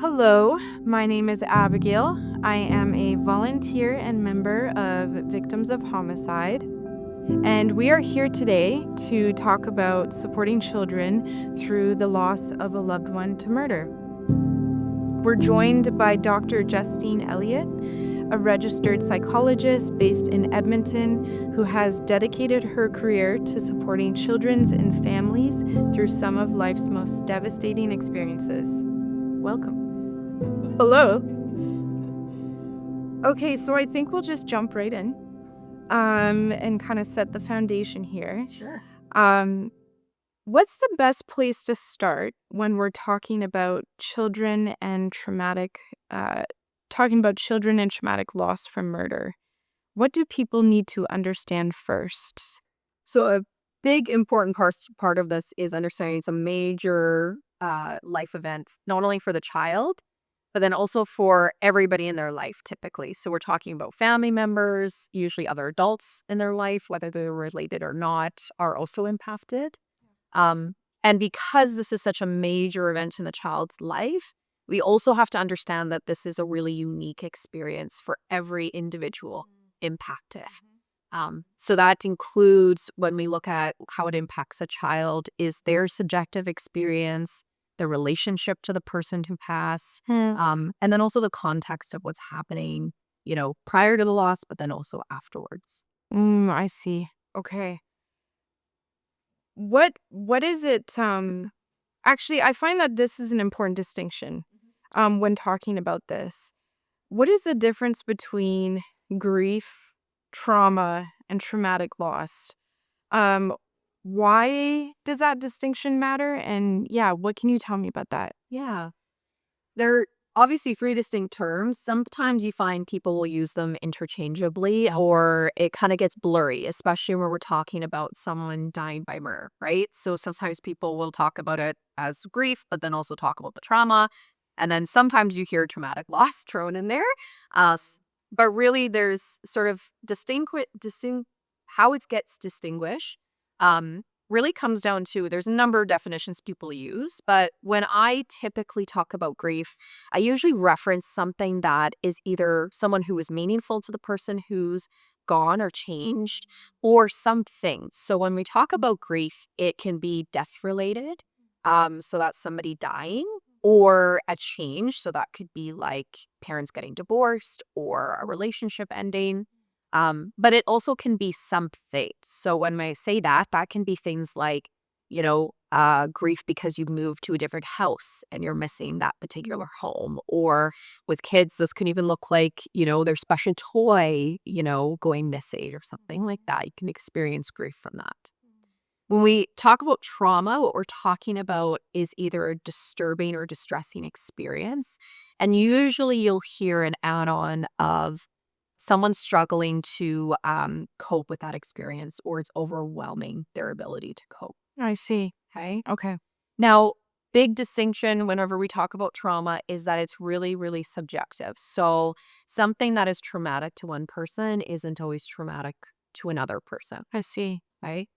Hello, my name is Abigail. I am a volunteer and member of Victims of Homicide, and we are here today to talk about supporting children through the loss of a loved one to murder. We're joined by Dr.Justine Elliott, a registered psychologist based in Edmonton who has dedicated her career to supporting children and families through some of life's most devastating experiences. Welcome. Hello. Okay, so I think we'll just jump right in and kind of set the foundation here. Sure. What's the best place to start when we're talking about children and traumatic loss from murder? What do people need to understand first? So a big important part of this is understanding some major life events, not only for the child, but then also for everybody in their life typically. So we're talking about family members, usually other adults in their life, whether they're related or not, are also impacted. Um, and because this is such a major event in the child's life, we also have to understand that this is a really unique experience for every individual impacted. So that includes when we look at how it impacts a child is their subjective experience, the relationship to the person who passed, and then also the context of what's happening, prior to the loss, but then also afterwards. I see. Okay. What is it actually I find that this is an important distinction when talking about this. What is the difference between grief, trauma, and traumatic loss? Um, why does that distinction matter? And yeah, what can you tell me about that? Yeah. They're obviously three distinct terms. Sometimes you find people will use them interchangeably, or it kind of gets blurry, especially when we're talking about someone dying by murder, right? So sometimes people will talk about it as grief, but then also talk about the trauma. And then sometimes you hear traumatic loss thrown in there. But really, there's sort of how it gets distinguished. Really comes down to there's a number of definitions people use, but when I typically talk about grief, I usually reference something that is either someone who is meaningful to the person who's gone or changed, or something. So when we talk about grief, it can be death related. So that's somebody dying, or a change. So that could be like parents getting divorced or a relationship ending. But it also can be something. So when I say that, that can be things like, grief because you moved to a different house and you're missing that particular home. Or with kids, this can even look like, their special toy, going missing or something like that. You can experience grief from that. When we talk about trauma, what we're talking about is either a disturbing or distressing experience. And usually you'll hear an add on of someone struggling to cope with that experience, or it's overwhelming their ability to cope. I see. Okay. Okay. Now, big distinction whenever we talk about trauma is that it's really, really subjective. So something that is traumatic to one person isn't always traumatic to another person. I see. Right.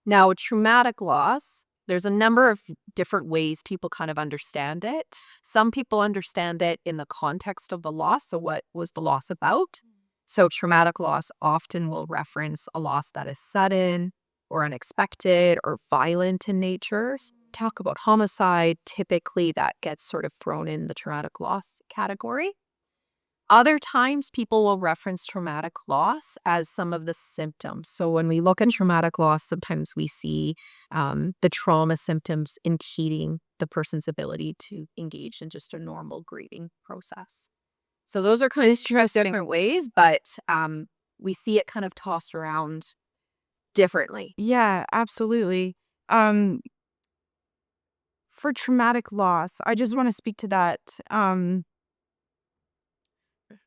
Now, traumatic loss, there's a number of different ways people kind of understand it. Some people understand it in the context of the loss. So, what was the loss about? So, traumatic loss often will reference a loss that is sudden or unexpected or violent in nature. Talk about homicide, typically that gets sort of thrown in the traumatic loss category. Other times, people will reference traumatic loss as some of the symptoms. So, when we look at traumatic loss, sometimes we see the trauma symptoms impeding the person's ability to engage in just a normal grieving process. So, those are kind of different ways, but we see it kind of tossed around differently. Yeah, absolutely. Um, for traumatic loss, I just want to speak to that.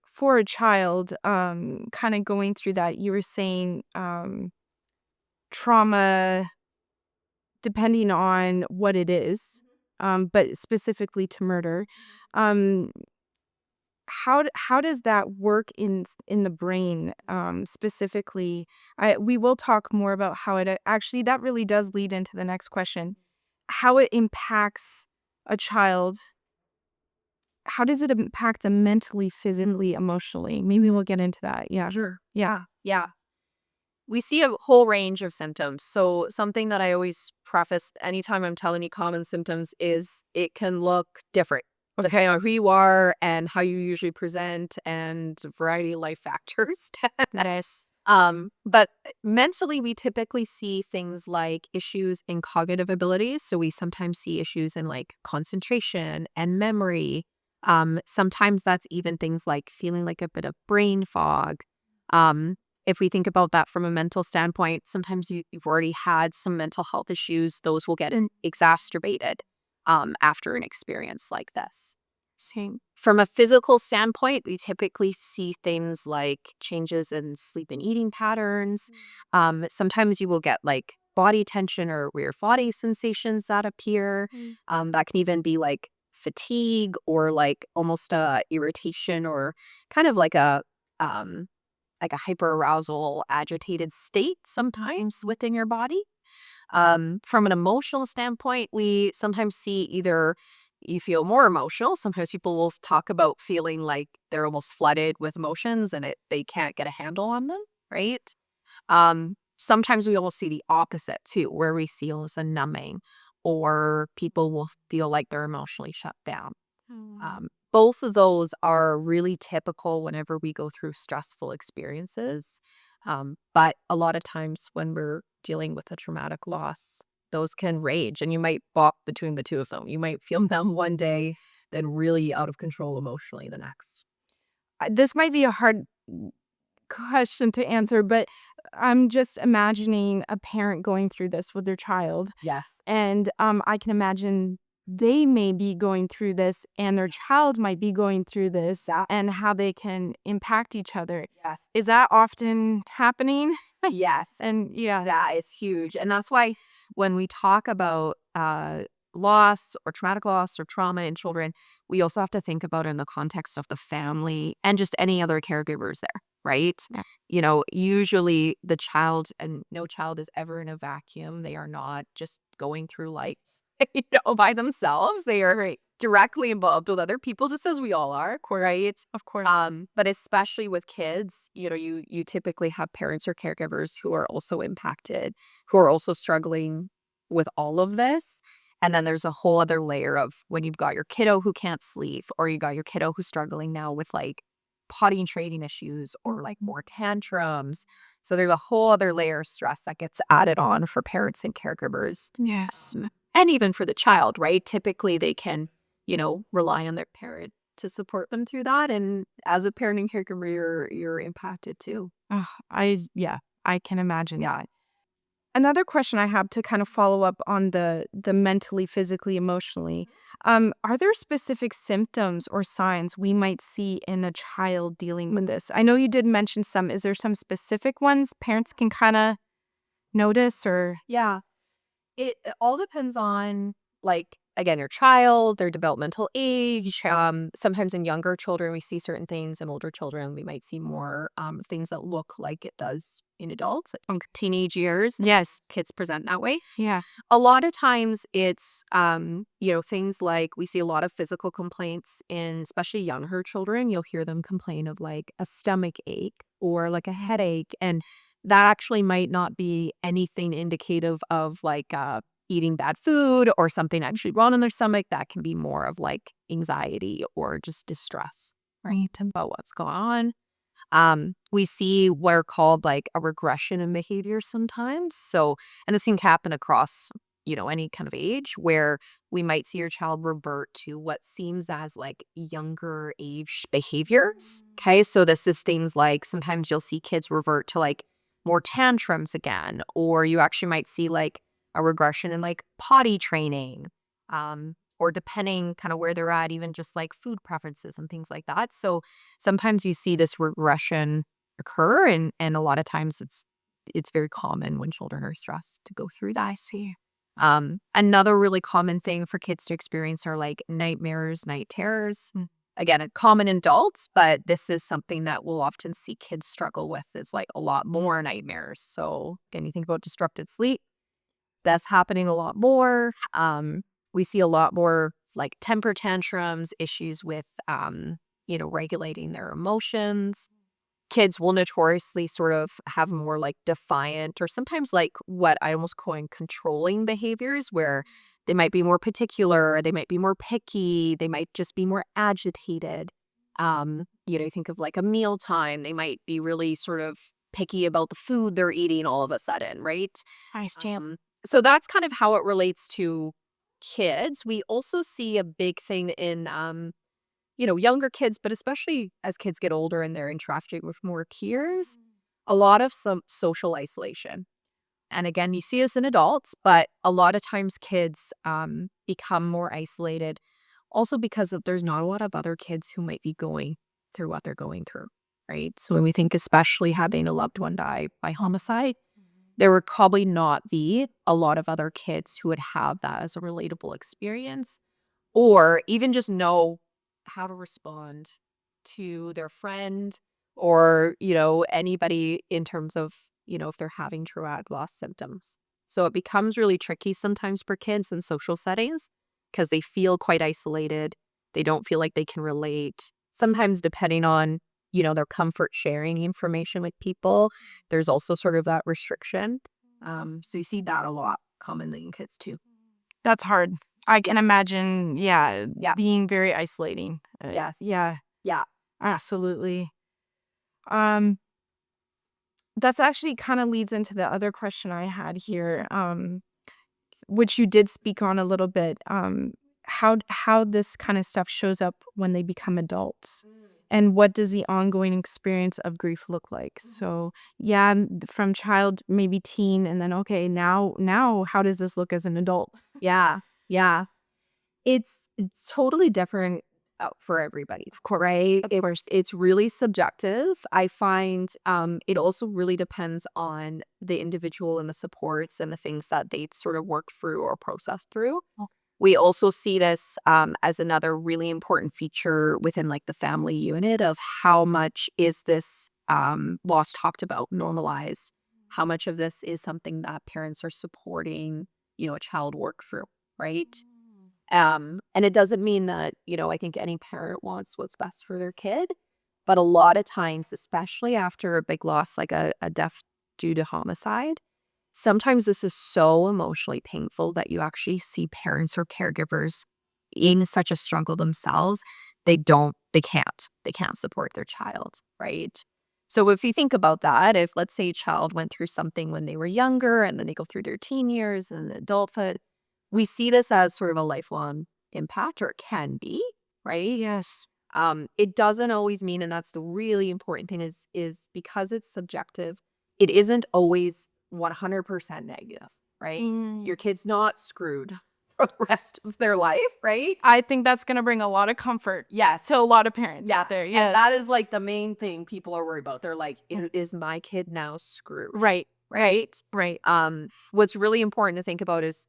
For a child, kind of going through that, you were saying trauma, depending on what it is, but specifically to murder. Um, how does that work in the brain specifically? We will talk more about how it actually that really does lead into the next question, how it impacts a child how does it impact them mentally, physically, emotionally? Maybe we'll get into that. Yeah. Sure. Yeah. Yeah. We see a whole range of symptoms. So something that I always preface anytime I'm telling you common symptoms is it can look different depending on who you are and how you usually present and a variety of life factors. Nice. But mentally, we typically see things like issues in cognitive abilities. So we sometimes see issues in like concentration and memory. Sometimes that's even things like feeling like a bit of brain fog. Um, if we think about that from a mental standpoint, sometimes you've already had some mental health issues. Those will get exacerbated after an experience like this. Same. From a physical standpoint, we typically see things like changes in sleep and eating patterns. Sometimes you will get like body tension or weird body sensations that appear. That can even be like fatigue or like almost a irritation or kind of like a hyperarousal, agitated state sometimes within your body. From an emotional standpoint, we sometimes see either you feel more emotional. Sometimes people will talk about feeling like they're almost flooded with emotions and they can't get a handle on them, right? Sometimes we almost see the opposite too, where we feel as a numbing or people will feel like they're emotionally shut down. Both of those are really typical whenever we go through stressful experiences. But a lot of times when we're dealing with a traumatic loss, those can rage and you might bop between the two of them. You might feel numb one day, then really out of control emotionally the next. This might be a hard question to answer, but I'm just imagining a parent going through this with their child. Yes. And I can imagine they may be going through this and their child might be going through this Yeah. and how they can impact each other. Yes. Is that often happening? Yes. And yeah. That is huge. And that's why when we talk about loss or traumatic loss or trauma in children, we also have to think about it in the context of the family and just any other caregivers there, right? Yeah. Usually the child, and no child is ever in a vacuum. They are not just going through life, by themselves. They are directly involved with other people, just as we all are, right? Of course. But especially with kids, you typically have parents or caregivers who are also impacted, who are also struggling with all of this. And then there's a whole other layer of when you've got your kiddo who can't sleep, or you got your kiddo who's struggling now with like potty and training issues or like more tantrums. So there's a whole other layer of stress that gets added on for parents and caregivers. Yes. And even for the child, right? Typically they can, rely on their parent to support them through that. And as a parent and caregiver, you're impacted too. I can imagine Yeah. that. Another question I have to kind of follow up on the mentally, physically, emotionally. Are there specific symptoms or signs we might see in a child dealing with this? I know you did mention some. Is there some specific ones parents can kind of notice or Yeah. It all depends on, like, again, your child, their developmental age. Sometimes in younger children, we see certain things. In older children, we might see more things that look like it does in adults. Like teenage years, yes, kids present that way. yeah, A lot of times it's, things like we see a lot of physical complaints in especially younger children. You'll hear them complain of like a stomach ache or like a headache. And that actually might not be anything indicative of like eating bad food or something actually wrong in their stomach. That can be more of like anxiety or just distress, right? About what's going on. We see what are called like a regression in behavior sometimes. So, and this can happen across, any kind of age where we might see your child revert to what seems as like younger age behaviors. Okay. So this is things like sometimes you'll see kids revert to like more tantrums again, or you actually might see like a regression in like potty training. Or depending kind of where they're at, even just like food preferences and things like that. So sometimes you see this regression occur, and a lot of times it's very common when children are stressed to go through that. I see. Another really common thing for kids to experience are like nightmares, night terrors. Again, a common in adults, but this is something that we'll often see kids struggle with is like a lot more nightmares. So again, you think about disrupted sleep, that's happening a lot more. We see a lot more like temper tantrums, issues with, regulating their emotions. Kids will notoriously sort of have more like defiant or sometimes like what I almost coin controlling behaviors where they might be more particular, they might be more picky, they might just be more agitated. You think of like a mealtime, they might be really sort of picky about the food they're eating all of a sudden, right? Nice. So that's kind of how it relates to kids. We also see a big thing in younger kids, but especially as kids get older and they're interacting with more peers, a lot of some social isolation. And again, you see this in adults, but a lot of times kids become more isolated also because there's not a lot of other kids who might be going through what they're going through, right? So when we think especially having a loved one die by homicide, there would probably not be a lot of other kids who would have that as a relatable experience or even just know how to respond to their friend or, anybody in terms of, if they're having traumatic loss symptoms. So it becomes really tricky sometimes for kids in social settings because they feel quite isolated. They don't feel like they can relate. Sometimes depending on, their comfort sharing information with people, there's also sort of that restriction. So you see that a lot commonly in kids too. That's hard. I can imagine, yeah, Yeah. being very isolating. Yes. Yeah, Yeah. absolutely. Um, that's actually kind of leads into the other question I had here, which you did speak on a little bit. How this kind of stuff shows up when they become adults, and what does the ongoing experience of grief look like? So, yeah, from child, maybe teen, and then okay, now, how does this look as an adult? Yeah. Yeah. It's totally different for everybody, Of course, right? of course. It's really subjective. I find it also really depends on the individual and the supports and the things that they sort of work through or process through. We also see this as another really important feature within like the family unit of how much is this loss talked about, normalized? How much of this is something that parents are supporting, a child work through, right? And it doesn't mean that, I think any parent wants what's best for their kid. But a lot of times, especially after a big loss like a death due to homicide, sometimes this is so emotionally painful that you actually see parents or caregivers in such a struggle themselves. They can't support their child, right? So if you think about that, if let's say a child went through something when they were younger and then they go through their teen years and adulthood, we see this as sort of a lifelong impact, or it can be, right? Yes. It doesn't always mean, and that's the really important thing is because it's subjective, it isn't always 100% negative, right? Your kid's not screwed for the rest of their life, right? I think that's gonna bring a lot of comfort, Yes. to a lot of parents Yeah. out there. And Yes. that is like the main thing people are worried about. They're like, is my kid now screwed? Right. Right. Right. What's really important to think about is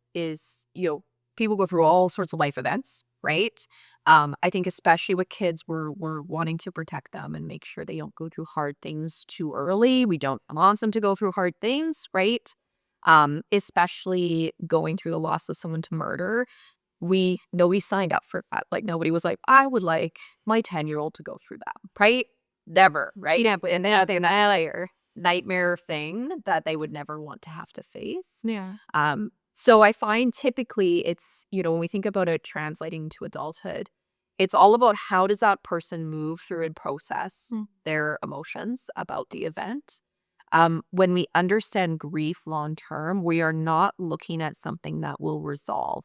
people go through all sorts of life events, right? I think especially with kids, we're wanting to protect them and make sure they don't go through hard things too early. We don't want them to go through hard things, right? Especially going through the loss of someone to murder. Nobody signed up for that. Like nobody was like, I would like my 10-year-old to go through that, right? Never, right? Yeah, but and then another nightmare thing that they would never want to have to face. Yeah. So I find typically it's, when we think about it translating to adulthood, it's all about how does that person move through and process their emotions about the event. When we understand grief long term, we are not looking at something that will resolve.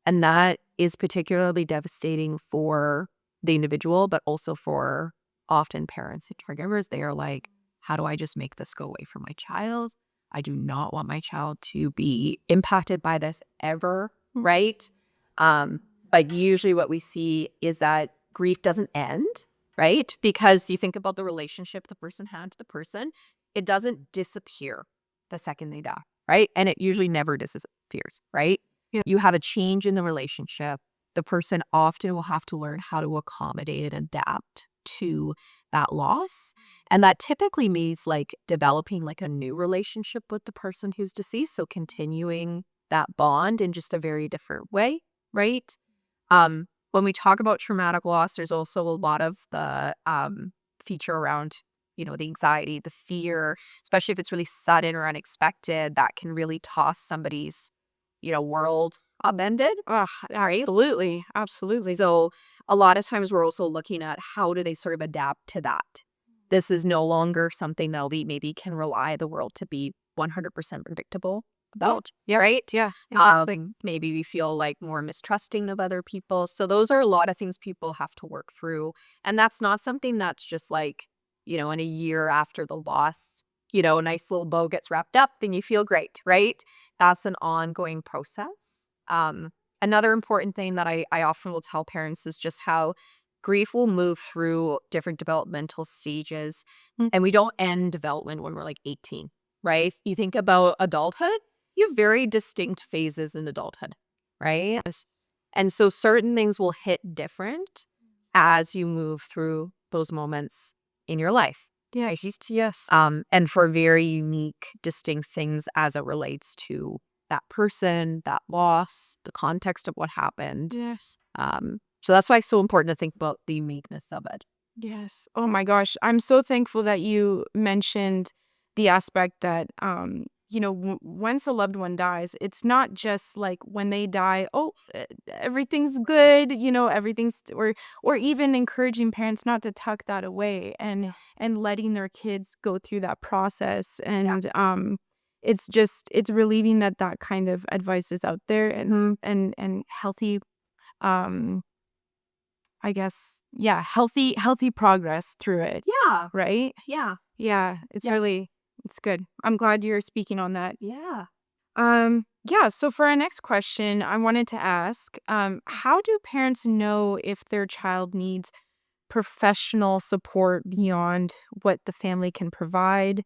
And that is particularly devastating for the individual, but also for often parents and caregivers. They are like, how do I just make this go away from my child? I do not want my child to be impacted by this ever, right? But usually what we see is that grief doesn't end, right? Because you think about the relationship the person had to the person, it doesn't disappear the second they die, right? And it usually never disappears, right? You have a change in the relationship. The person often will have to learn how to accommodate and adapt to that loss. And that typically means like developing like a new relationship with the person who's deceased. So continuing that bond in just a very different way, right? When we talk about traumatic loss, there's also a lot of the feature around, the anxiety, the fear, especially if it's really sudden or unexpected, that can really toss somebody's, world upended. Ugh, Right. absolutely. Absolutely. So a lot of times we're also looking at how do they sort of adapt to that. This is no longer something that we maybe can rely the world to be 100% predictable about, Yep. right? Yeah, exactly. Maybe we feel like more mistrusting of other people. So those are a lot of things people have to work through. And that's not something that's just like, in a year after the loss, a nice little bow gets wrapped up, then you feel great, right? That's an ongoing process. Another important thing that I often will tell parents is just how grief will move through different developmental stages. Mm. And we don't end development when we're like 18, right? If you think about adulthood, you have very distinct phases in adulthood, right? Yes. And so certain things will hit different as you move through those moments in your life. Yes. Yes. And for very unique, distinct things as it relates to that person, that loss, the context of what happened. Yes. So that's why it's so important to think about the uniqueness of it. Yes. Oh my gosh. I'm so thankful that you mentioned the aspect that, once a loved one dies, it's not just like when they die, oh, everything's good, everything's, or even encouraging parents not to tuck that away and letting their kids go through that process. Yeah. And, it's relieving that that kind of advice is out there and healthy, um, I guess, yeah, healthy progress through it, Yeah. right? Yeah. Yeah, it's Yeah. really it's good. I'm glad you're speaking on that. Yeah. Yeah, so for our next question, I wanted to ask, how do parents know if their child needs professional support beyond what the family can provide?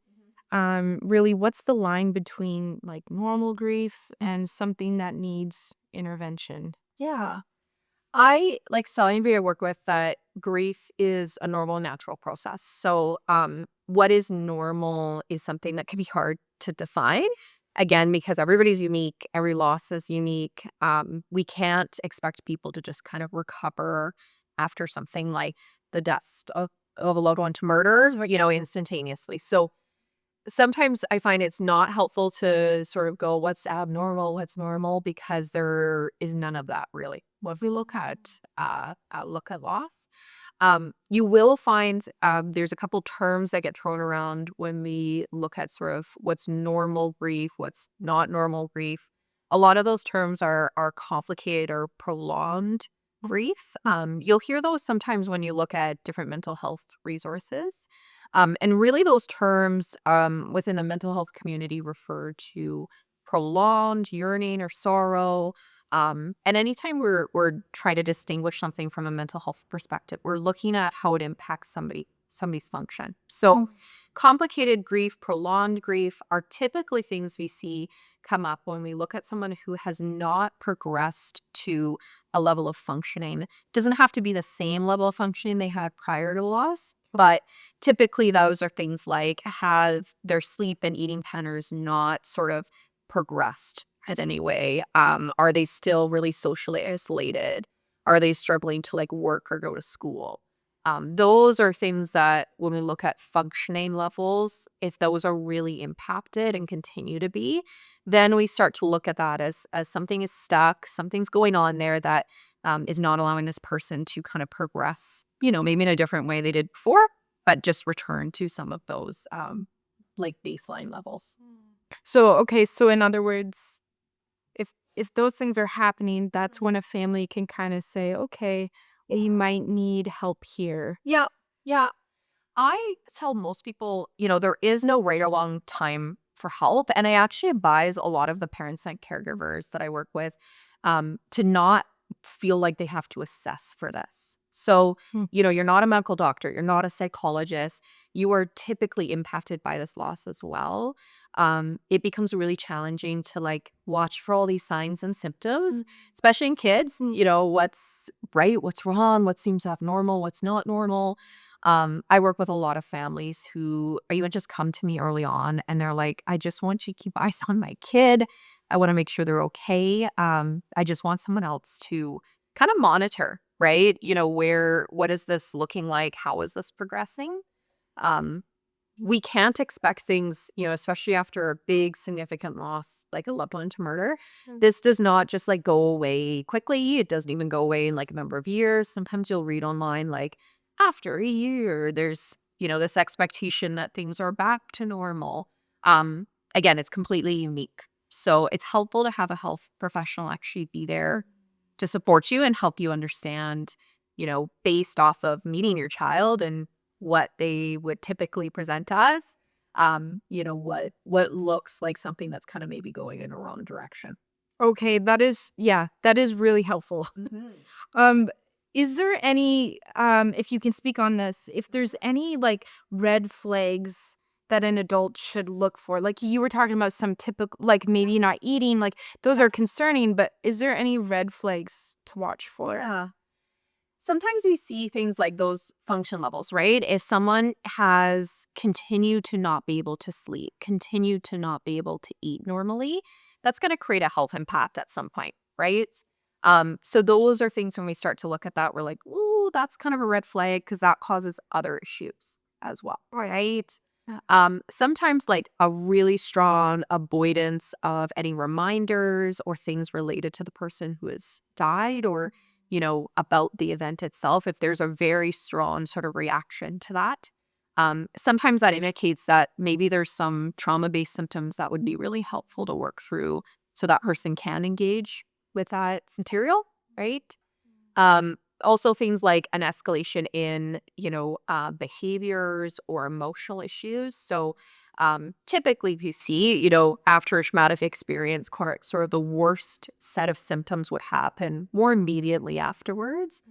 Really, what's the line between like normal grief and something that needs intervention? Yeah. I like telling everybody I work with that grief is a normal, natural process. So, what is normal is something that can be hard to define. Again, because everybody's unique, every loss is unique. We can't expect people to just kind of recover after something like the death of a loved one to murders, instantaneously. So, sometimes I find it's not helpful to sort of go, what's abnormal, what's normal, because there is none of that really. What if we look at loss? You will find there's a couple terms that get thrown around when we look at sort of what's normal grief, what's not normal grief. A lot of those terms are complicated or prolonged grief. You'll hear those sometimes when you look at different mental health resources. And really, those terms within the mental health community refer to prolonged yearning or sorrow. And anytime we're trying to distinguish something from a mental health perspective, we're looking at how it impacts somebody's function. So, complicated grief, prolonged grief are typically things we see come up when we look at someone who has not progressed to a level of functioning. It doesn't have to be the same level of functioning they had prior to loss, but typically those are things like have their sleep and eating patterns not sort of progressed in any way. Are they still really socially isolated? Are they struggling to like work or go to school? Those are things that when we look at functioning levels, if those are really impacted and continue to be, then we start to look at that as something is stuck, something's going on there that is not allowing this person to kind of progress, maybe in a different way they did before, but just return to some of those like baseline levels. So, okay, so in other words, if those things are happening, that's when a family can kind of say, okay, we might need help here. Yeah. Yeah. I tell most people, there is no right or wrong time for help. And I actually advise a lot of the parents and caregivers that I work with to not feel like they have to assess for this. So, Hmm. you're not a medical doctor, you're not a psychologist, you are typically impacted by this loss as well. It becomes really challenging to like watch for all these signs and symptoms, especially in kids, what's right, what's wrong, what seems abnormal, what's not normal. I work with a lot of families who even just come to me early on and they're like, I just want you to keep eyes on my kid. I want to make sure they're okay. I just want someone else to kind of monitor, right? What is this looking like? How is this progressing? Um, we can't expect things, especially after a big significant loss, like a loved one to murder. This does not just like go away quickly. It doesn't even go away in like a number of years. Sometimes you'll read online, like after a year, there's, this expectation that things are back to normal. Um, Again, it's completely unique. So it's helpful to have a health professional actually be there to support you and help you understand, based off of meeting your child and what they would typically present as, what looks like something that's kind of maybe going in a wrong direction. Okay, that is really helpful. Um, is there any, if you can speak on this, if there's any like red flags that an adult should look for? Like you were talking about some typical, like maybe not eating, like those are concerning, but is there any red flags to watch for? Yeah. Sometimes we see things like those function levels, right? If someone has continued to not be able to sleep, continued to not be able to eat normally, that's going to create a health impact at some point, right? So those are things when we start to look at that, we're like, ooh, that's kind of a red flag because that causes other issues as well, right? Yeah. Sometimes like a really strong avoidance of any reminders or things related to the person who has died or about the event itself, if there's a very strong sort of reaction to that. Sometimes that indicates that maybe there's some trauma-based symptoms that would be really helpful to work through so that person can engage with that material, right? Also things like an escalation in, behaviors or emotional issues. So typically we see, after a traumatic experience, sort of the worst set of symptoms would happen more immediately afterwards.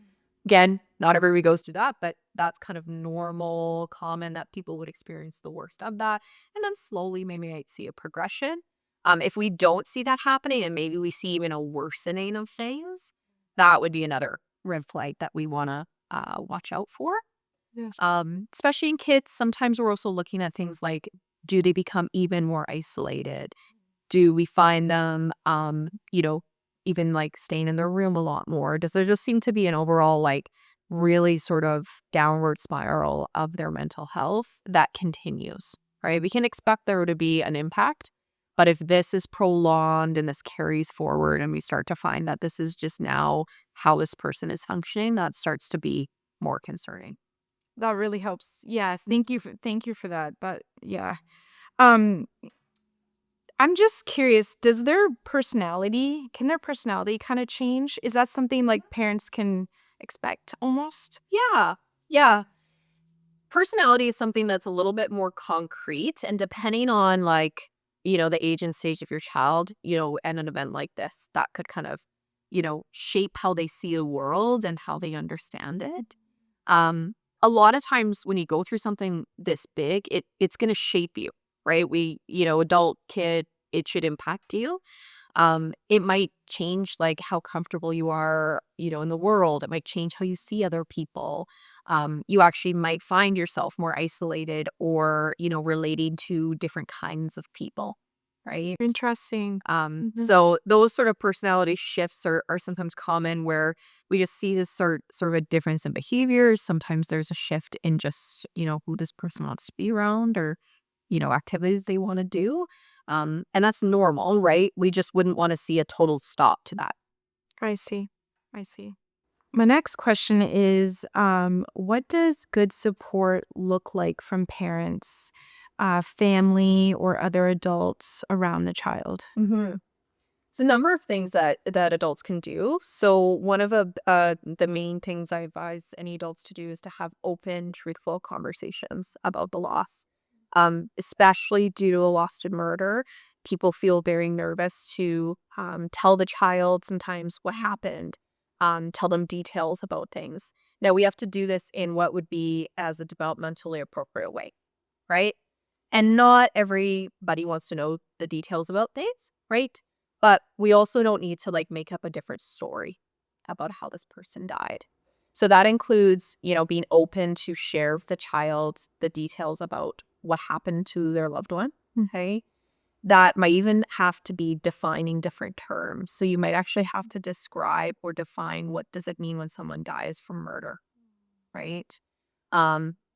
Again, not everybody goes through that, but that's kind of normal, common that people would experience the worst of that. And then slowly maybe might see a progression. If we don't see that happening and maybe we see even a worsening of things, that would be another red flag that we want to watch out for. Yeah. Especially in kids, sometimes we're also looking at things like, do they become even more isolated? Do we find them, even like staying in their room a lot more? Does there just seem to be an overall like really sort of downward spiral of their mental health that continues, right? We can expect there to be an impact, but if this is prolonged and this carries forward and we start to find that this is just now how this person is functioning, that starts to be more concerning. That really helps. Yeah, thank you for that. But yeah. Um, I'm just curious, can their personality kind of change? Is that something like parents can expect almost? Yeah. Yeah. Personality is something that's a little bit more concrete and depending on like, the age and stage of your child, and an event like this that could kind of, shape how they see the world and how they understand it. A lot of times when you go through something this big, it's going to shape you, right? Adult, kid, it should impact you. It might change like how comfortable you are, in the world. It might change how you see other people. You actually might find yourself more isolated or, relating to different kinds of people, right? Interesting. So those sort of personality shifts are sometimes common where we just see this sort of a difference in behaviors. Sometimes there's a shift in just, who this person wants to be around or, activities they want to do. And that's normal, right? We just wouldn't want to see a total stop to that. I see. I see. My next question is, what does good support look like from parents, family, or other adults around the child? There's a number of things that adults can do. So one of the main things I advise any adults to do is to have open, truthful conversations about the loss. Especially due to a loss to murder, people feel very nervous to tell the child sometimes what happened, tell them details about things. Now we have to do this in what would be as a developmentally appropriate way, right? And not everybody wants to know the details about things, right? But we also don't need to like make up a different story about how this person died. So that includes, being open to share with the child the details about what happened to their loved one. Okay. that might even have to be defining different terms. So you might actually have to describe or define what does it mean when someone dies from murder, right?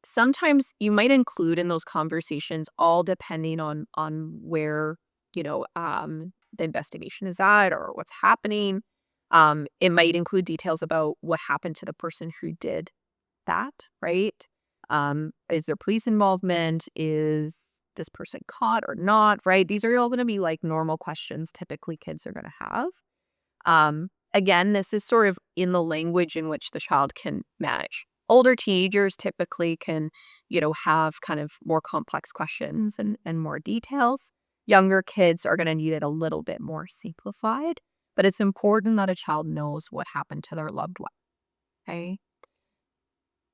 Sometimes you might include in those conversations, all depending on where, the investigation is at or what's happening. It might include details about what happened to the person who did that, right? Is there police involvement? Is this person caught or not, right? These are all going to be like normal questions typically kids are going to have. Again, this is sort of in the language in which the child can manage. Older teenagers typically can, have kind of more complex questions and more details. Younger kids are going to need it a little bit more simplified, but it's important that a child knows what happened to their loved one. Okay.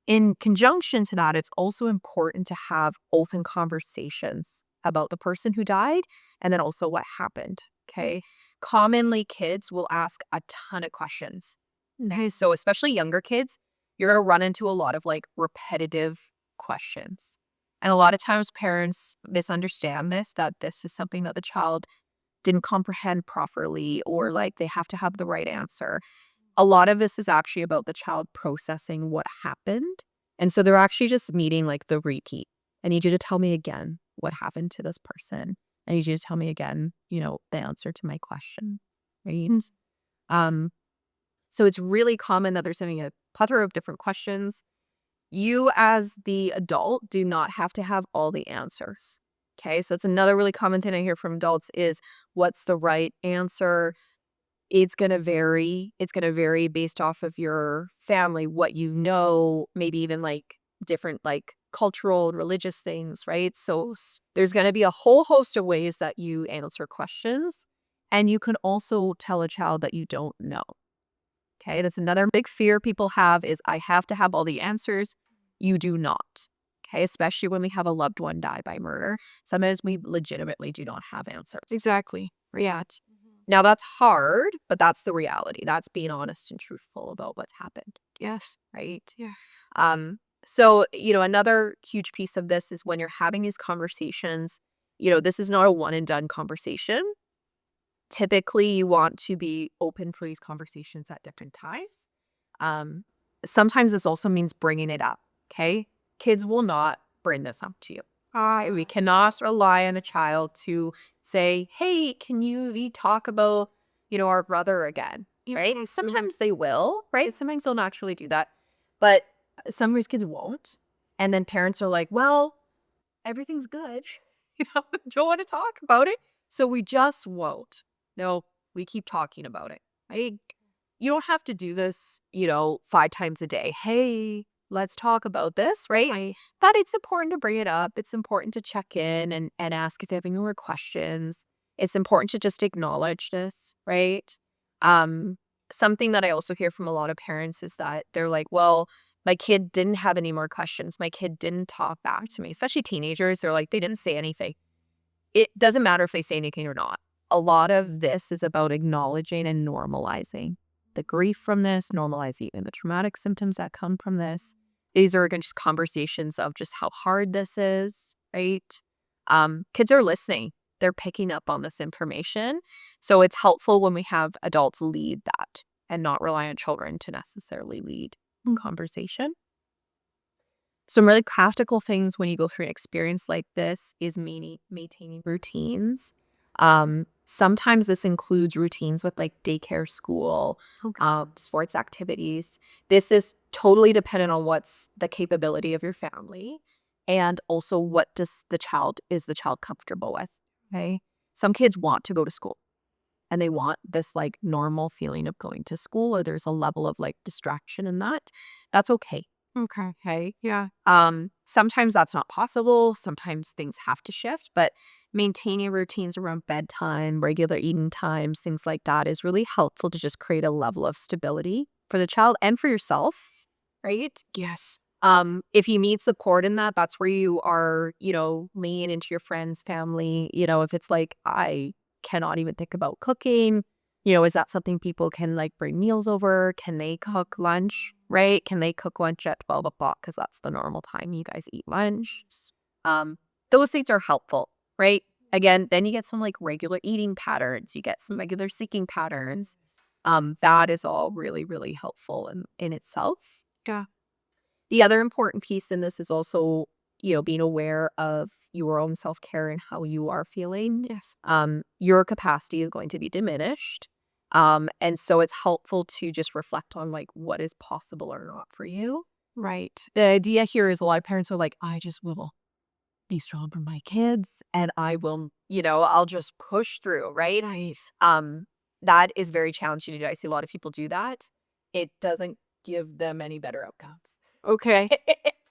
In conjunction to that, it's also important to have open conversations about the person who died and then also what happened. Okay. Commonly, kids will ask a ton of questions. Okay. So, especially younger kids, you're going to run into a lot of like repetitive questions. And a lot of times, parents misunderstand this, that this is something that the child didn't comprehend properly or like they have to have the right answer. A lot of this is actually about the child processing what happened. And so they're actually just meeting like the repeat. I need you to tell me again what happened to this person. I need you to tell me again, the answer to my question. Right. Um, so it's really common that there's having a plethora of different questions. You as the adult do not have to have all the answers. Okay. So it's another really common thing I hear from adults is what's the right answer? It's gonna vary. It's gonna vary based off of your family, what you know, maybe even like different like cultural, religious things, right? So there's gonna be a whole host of ways that you answer questions. And you can also tell a child that you don't know. Okay. That's another big fear people have is I have to have all the answers. You do not. Okay. Especially when we have a loved one die by murder. Sometimes we legitimately do not have answers. Exactly. Yeah. Now that's hard, but that's the reality. That's being honest and truthful about what's happened, Yes. right? Yeah. So, another huge piece of this is when you're having these conversations, this is not a one and done conversation. Typically, you want to be open for these conversations at different times. Um, Sometimes this also means bringing it up, okay? Kids will not bring this up to you. We cannot rely on a child to say, hey, we talk about, our brother again, right? Sometimes they will, right? Sometimes they'll naturally do that. But sometimes kids won't. And then parents are like, well, everything's good. Don't want to talk about it. So we just won't. No, we keep talking about it. Right? You don't have to do this, 5 times a day. Hey, let's talk about this, right? But it's important to bring it up. It's important to check in and ask if they have any more questions. It's important to just acknowledge this, right? Um, Something that I also hear from a lot of parents is that they're like, well, my kid didn't have any more questions. My kid didn't talk back to me, especially teenagers. They're like, they didn't say anything. It doesn't matter if they say anything or not. A lot of this is about acknowledging and normalizing the grief from this, normalizing even the traumatic symptoms that come from this. These are again just conversations of just how hard this is, right? Kids are listening. They're picking up on this information. So it's helpful when we have adults lead that and not rely on children to necessarily lead conversation. Some really practical things when you go through an experience like this is maintaining routines. Sometimes this includes routines with like daycare, school, sports activities. This is totally dependent on what's the capability of your family and also what is the child comfortable with. Okay. Some kids want to go to school and they want this like normal feeling of going to school, or there's a level of like distraction in that. That's okay. Okay. Okay. Yeah. Sometimes that's not possible. Sometimes things have to shift, but maintaining routines around bedtime, regular eating times, things like that is really helpful to just create a level of stability for the child and for yourself, right? Yes. If you need support in that, that's where you are, leaning into your friends, family. If it's like, I cannot even think about cooking, is that something people can like bring meals over? Can they cook lunch, right? Can they cook lunch at 12 o'clock? Because that's the normal time you guys eat lunch. Those things are helpful, right? Again, then you get some like regular eating patterns, you get some regular seeking patterns. That is all really, really helpful in itself. Yeah. The other important piece in this is also, being aware of your own self-care and how you are feeling. Yes. Your capacity is going to be diminished. And so it's helpful to just reflect on like what is possible or not for you. Right. The idea here is a lot of parents are like, I just will be strong for my kids and I will, I'll just push through, right? Right. That is very challenging to do. I see a lot of people do that. It doesn't give them any better outcomes. Okay.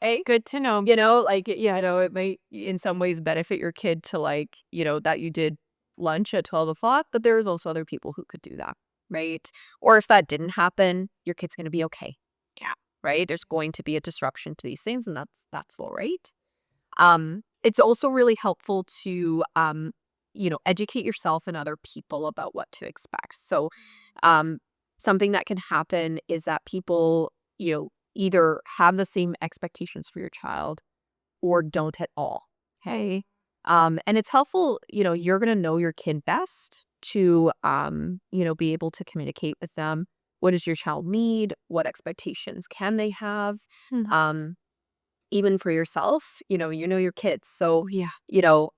Hey, Good to know. like, it might in some ways benefit your kid to like, that you did lunch at 12 o'clock, but there's also other people who could do that, right? Or if that didn't happen, your kid's going to be okay. Yeah. Right. There's going to be a disruption to these things, and that's all right. It's also really helpful to, educate yourself and other people about what to expect. So, um, something that can happen is that people, either have the same expectations for your child or don't at all. Okay. And it's helpful, you're going to know your kid best to, be able to communicate with them. What does your child need? What expectations can they have? Mhm. Even for yourself, your kids. So, Yeah.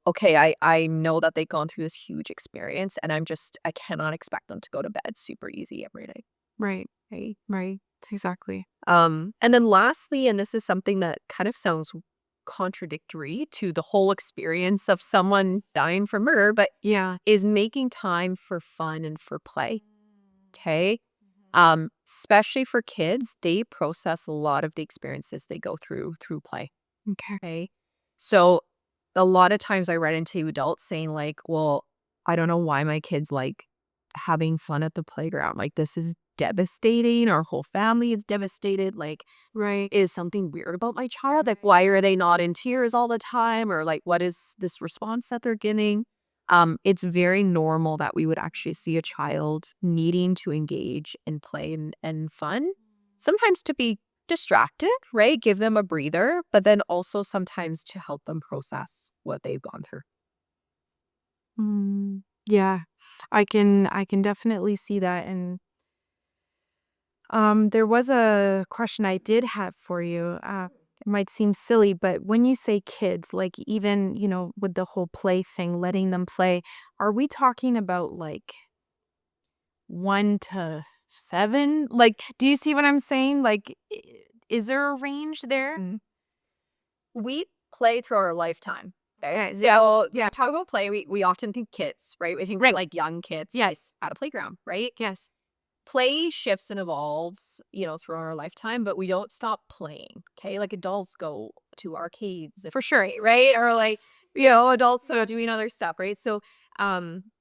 okay, I know that they've gone through this huge experience and I cannot expect them to go to bed super easy every day. Right. Right. Right. Exactly. And then lastly, and this is something that kind of sounds contradictory to the whole experience of someone dying from murder, but Yeah. is making time for fun and for play. Okay. Especially for kids, they process a lot of the experiences they go through play. Okay. Okay. So a lot of times I run into adults saying, like, well, I don't know why my kids like having fun at the playground. Like, this is devastating. Our whole family is devastated. Like, Right. is something weird about my child? Like, why are they not in tears all the time? Or like, what is this response that they're getting? It's very normal that we would actually see a child needing to engage in play and fun, sometimes to be distracted, right? Give them a breather, but then also sometimes to help them process what they've gone through. Yeah. I can definitely see that. And there was a question I did have for you. It might seem silly, but when you say kids, like even, with the whole play thing, letting them play, are we talking about like 1 to 7? Like, do you see what I'm saying? Like, is there a range there? Mhm. We play through our lifetime. Okay. Okay. So Yeah. talk about play, we often think kids, right? We think Right. like young kids Yes. at a playground, right? Yes. Play shifts and evolves, through our lifetime, but we don't stop playing. Okay. Like adults go to arcades for sure, right? Or like, adults are doing other stuff, right? So, um,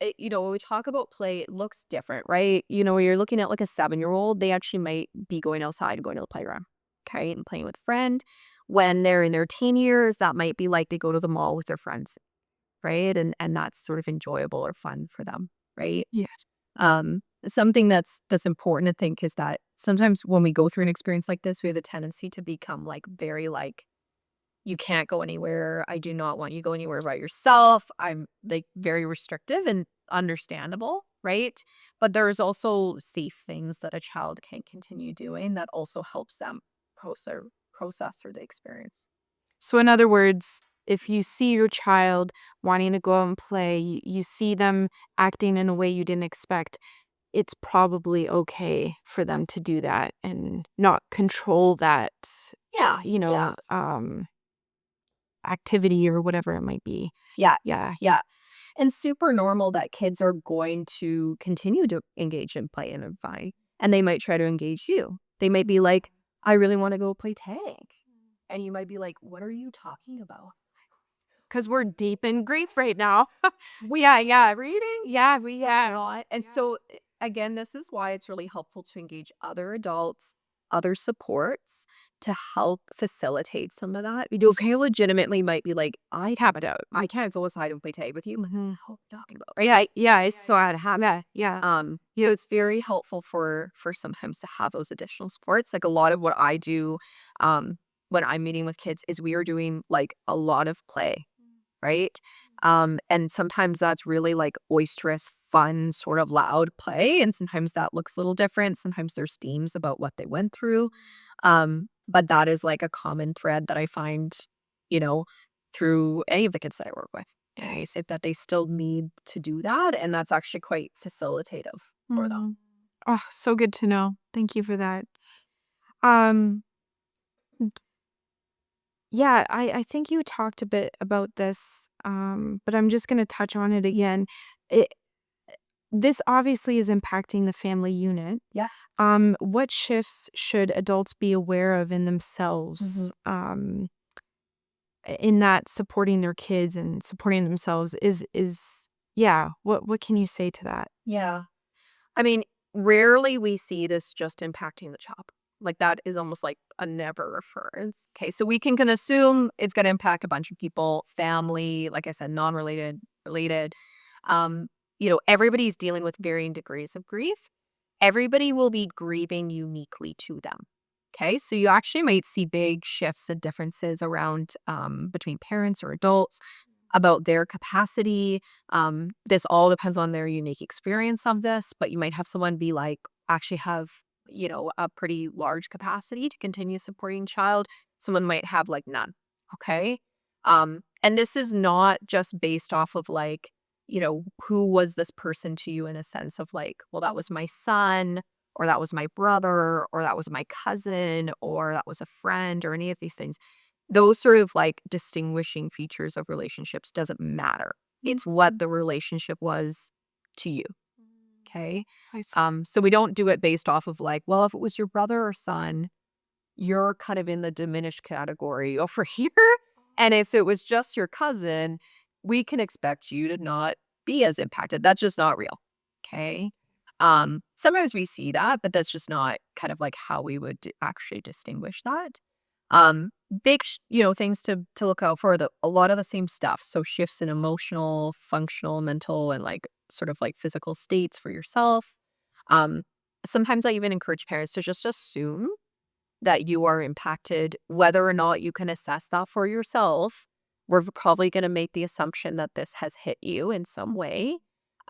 when we talk about play, it looks different, right? When you're looking at like a 7-year-old, they actually might be going outside and going to the playground, okay, and playing with a friend. When they're in their teen years, that might be like they go to the mall with their friends, right? And that's sort of enjoyable or fun for them, right? Yes. Something that's important to think is that sometimes when we go through an experience like this, we have a tendency to become like very like you can't go anywhere. I do not want you to go anywhere by yourself. I'm like very restrictive and understandable, right? But there's also safe things that a child can continue doing that also helps them process through the experience. So, in other words, if you see your child wanting to go out and play, you see them acting in a way you didn't expect, it's probably okay for them to do that and not control that, Yeah, yeah, activity or whatever it might be. yeah, Yeah. yeah. And super normal that kids are going to continue to engage in play and in fun. And they might try to engage you. They might be like, I really want to go play tag. And you might be like, what are you talking about? Because we're deep in grief right now. Yeah. Reading? Yeah, And so, again, this is why it's really helpful to engage other adults, other supports to help facilitate some of that. Because you legitimately might be like, I have it out. I can't go aside and play tag with you. I'm like, Mhm. what are you talking about? Yeah, it's so I'd have that. Yeah. So it's very helpful for sometimes to have those additional supports. Like a lot of what I do, when I'm meeting with kids is we are doing like a lot of play, right? And sometimes that's really like boisterous, fun, sort of loud play. And sometimes that looks a little different. Sometimes there's themes about what they went through. But that is like a common thread that I find, you know, through any of the kids that I work with. And I say that they still need to do that. And that's actually quite facilitative for them. Mhm. Oh, so good to know. Thank you for that. Um, yeah, I think you talked a bit about this, but I'm just gonna touch on it again. It This obviously is impacting the family unit. Yeah. What shifts should adults be aware of in themselves, in that supporting their kids and supporting themselves is yeah, what can you say to that? Yeah. I mean, rarely we see this just impacting the child. Like that is almost like a never occurrence. Okay, so we can assume it's going to impact a bunch of people, family, like I said, non-related, related. Um, everybody's dealing with varying degrees of grief. Everybody will be grieving uniquely to them. Okay, so you actually might see big shifts and differences around between parents or adults about their capacity. This all depends on their unique experience of this, but you might have someone be like, actually have, a pretty large capacity to continue supporting child. Someone might have like none. Okay. And this is not just based off of like, who was this person to you in a sense of like, well, that was my son, or that was my brother, or that was my cousin, or that was a friend, or any of these things. Those sort of like distinguishing features of relationships doesn't matter. It's what the relationship was to you. Okay. I see. So we don't do it based off of like, well, if it was your brother or son, you're kind of in the diminished category over here. And if it was just your cousin, we can expect you to not be as impacted. That's just not real. Okay. Sometimes we see that, but that's just not kind of like how we would actually distinguish that. Um, things to look out for a lot of the same stuff. So shifts in emotional, functional, mental, and like sort of like physical states for yourself. Um, Sometimes I even encourage parents to just assume that you are impacted, whether or not you can assess that for yourself. We're probably going to make the assumption that this has hit you in some way,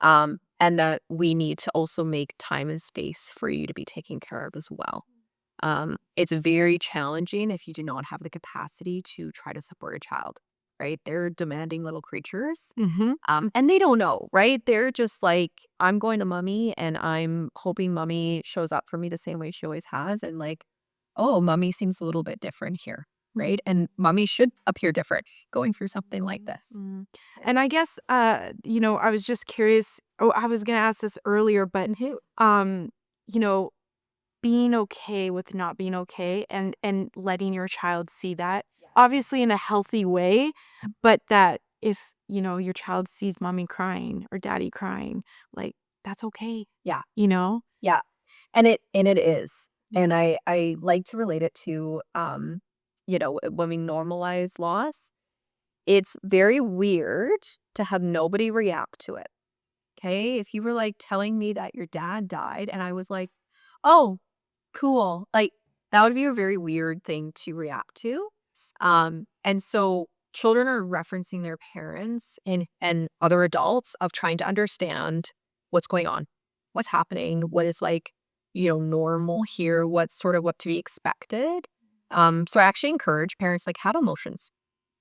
and that we need to also make time and space for you to be taken care of as well. It's very challenging if you do not have the capacity to try to support a child, right? They're demanding little creatures. Mhm. And they don't know, right? They're just like, I'm going to mommy and I'm hoping mommy shows up for me the same way she always has. And like, oh, mommy seems a little bit different here, right? And mommy should appear different going through something like this. Mm. And I guess, I was just curious. Oh, I was gonna ask this earlier, but, Mhm. um, you know, being okay with not being okay and letting your child see that, Yes. obviously in a healthy way, but that if, your child sees mommy crying or daddy crying, like, that's okay, Yeah. you know? Yeah. And it is. And I like to relate it to when we normalize loss, it's very weird to have nobody react to it. Okay? If you were like telling me that your dad died and I was like, "Oh, cool." Like that would be a very weird thing to react to. And so children are referencing their parents and other adults of trying to understand what's going on, what's happening, what is like, normal here, what's sort of what to be expected. So I actually encourage parents like have emotions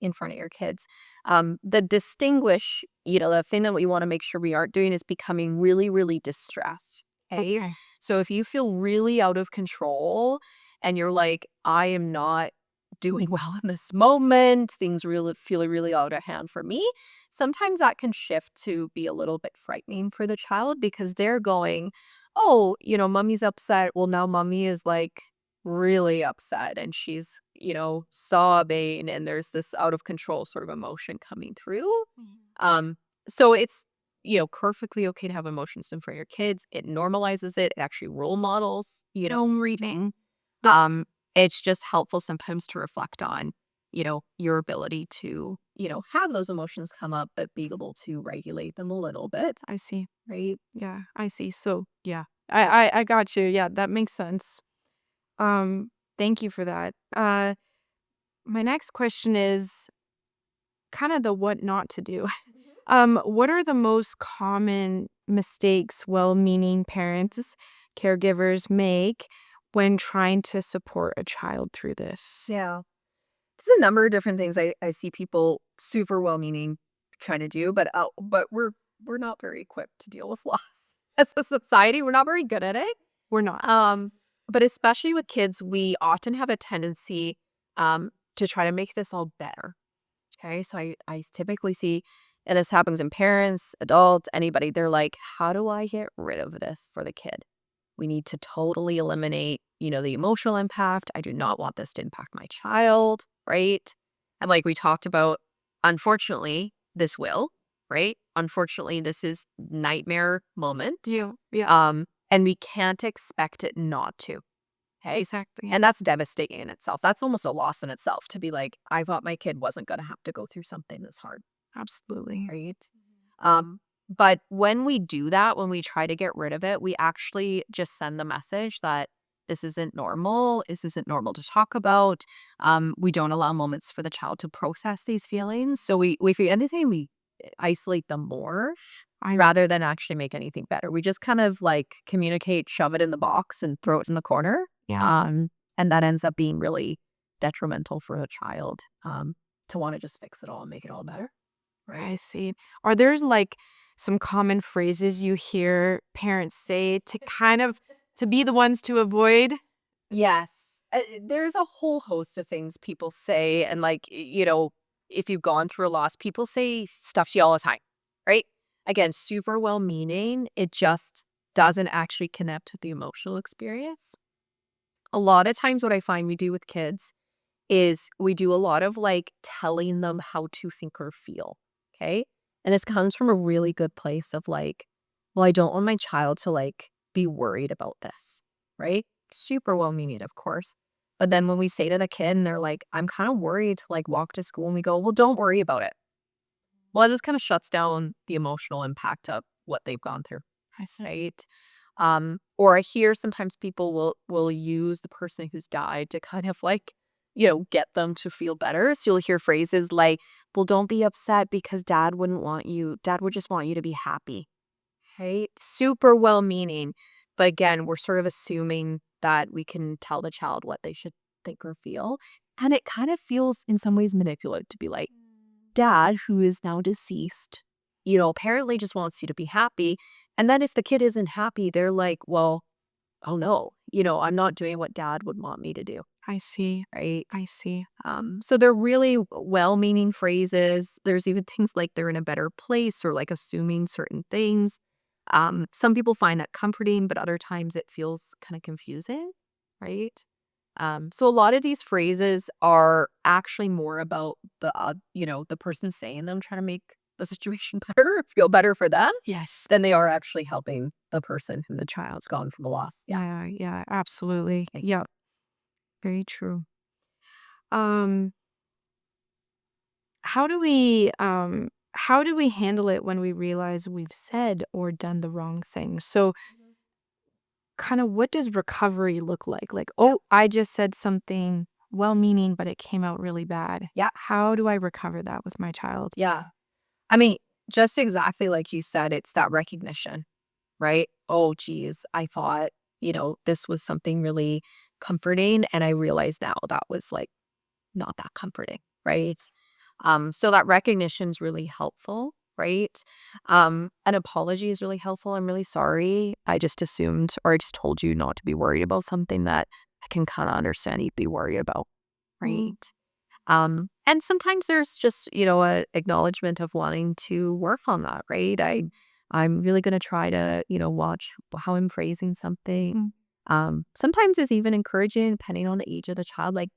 in front of your kids. The thing that we want to make sure we aren't doing is becoming really, really distressed. Okay. Okay. So if you feel really out of control and you're like, I am not doing well in this moment, things really feel really out of hand for me, sometimes that can shift to be a little bit frightening for the child because they're going, oh, mommy's upset. Well, now mommy is like really upset and she's, sobbing and there's this out of control sort of emotion coming through. Um, so it's, perfectly okay to have emotions in front of your kids. It normalizes it. It actually role models, grieving. It's just helpful sometimes to reflect on, your ability to, have those emotions come up, but be able to regulate them a little bit, I see. right? Yeah, I see. So, yeah. I got you. Yeah, that makes sense. Thank you for that. My next question is kind of the what not to do. What are the most common mistakes well-meaning parents, caregivers make when trying to support a child through this? Yeah. There's a number of different things I see people super well-meaning trying to do, but we're not very equipped to deal with loss. As a society, we're not very good at it. We're not. But especially with kids, we often have a tendency to try to make this all better. Okay. So I typically see, and this happens in parents, adults, anybody, they're like, how do I get rid of this for the kid? We need to totally eliminate, the emotional impact. I do not want this to impact my child, right? And like we talked about, unfortunately, this will, right? Unfortunately, this is nightmare moment. Yeah. And we can't expect it not to. Okay. Exactly. And that's devastating in itself. That's almost a loss in itself to be like, I thought my kid wasn't going to have to go through something this hard, Absolutely. right? But when we do that, when we try to get rid of it, we actually just send the message that this isn't normal. This isn't normal to talk about. We don't allow moments for the child to process these feelings. So if anything, we isolate them more rather than actually make anything better. We just kind of like communicate, shove it in the box and throw it in the corner. Yeah. And that ends up being really detrimental for the child to want to just fix it all and make it all better. I see. Are there like some common phrases you hear parents say to be the ones to avoid? Yes. There's a whole host of things people say. And, like, if you've gone through a loss, people say stuff to you all the time, right? Again, super well meaning. It just doesn't actually connect with the emotional experience. A lot of times, what I find we do with kids is we do a lot of like telling them how to think or feel. Okay. And this comes from a really good place of like, well, I don't want my child to like be worried about this. Right. Super well meaning, of course. But then when we say to the kid and they're like, I'm kind of worried to like walk to school, and we go, well, don't worry about it. Well, it just kind of shuts down the emotional impact of what they've gone through. I see. Right. Or I hear sometimes people will use the person who's died to kind of like, get them to feel better. So you'll hear phrases like, well, don't be upset because dad would just want you to be happy. Right? Super well meaning. But again, we're sort of assuming that we can tell the child what they should think or feel. And it kind of feels in some ways manipulative to be like, dad, who is now deceased, apparently just wants you to be happy. And then if the kid isn't happy, they're like, well, oh no, I'm not doing what dad would want me to do. I see. Right. I see. So they're really well meaning phrases. There's even things like they're in a better place or like assuming certain things. Some people find that comforting, but other times it feels kind of confusing. Right. So a lot of these phrases are actually more about the person saying them trying to make the situation better, feel better for them, Yes. than they are actually helping the person who the child's gone from a loss. Yeah, absolutely. Okay. Yep. Very true. Um, how do we handle it when we realize we've said or done the wrong thing? So kind of what does recovery look like? Like, oh, I just said something well-meaning, but it came out really bad. Yeah. How do I recover that with my child? Yeah. I mean, just exactly like you said, it's that recognition, right? Oh, geez, I thought, this was something really comforting. And I realize now that was like not that comforting, right? So that recognition is really helpful, right? An apology is really helpful. I'm really sorry. I just assumed or I just told you not to be worried about something that I can kind of understand you'd be worried about, right? And sometimes there's just, a acknowledgement of wanting to work on that, right? I'm really going to try to, watch how I'm phrasing something. Sometimes it's even encouraging, depending on the age of the child. Like,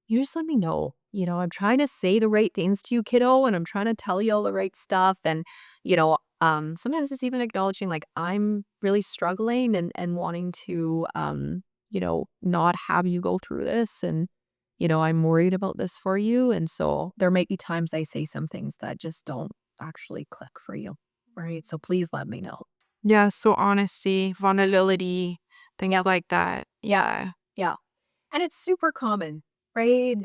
you just let me know. I'm trying to say the right things to you, kiddo, and I'm trying to tell you all the right stuff. And, sometimes it's even acknowledging like I'm really struggling and wanting to, not have you go through this. And, I'm worried about this for you. And so there might be times I say some things that just don't actually click for you. Right. So please let me know. Yeah, so honesty, vulnerability, things like that. Yeah. Yeah. And it's super common, right?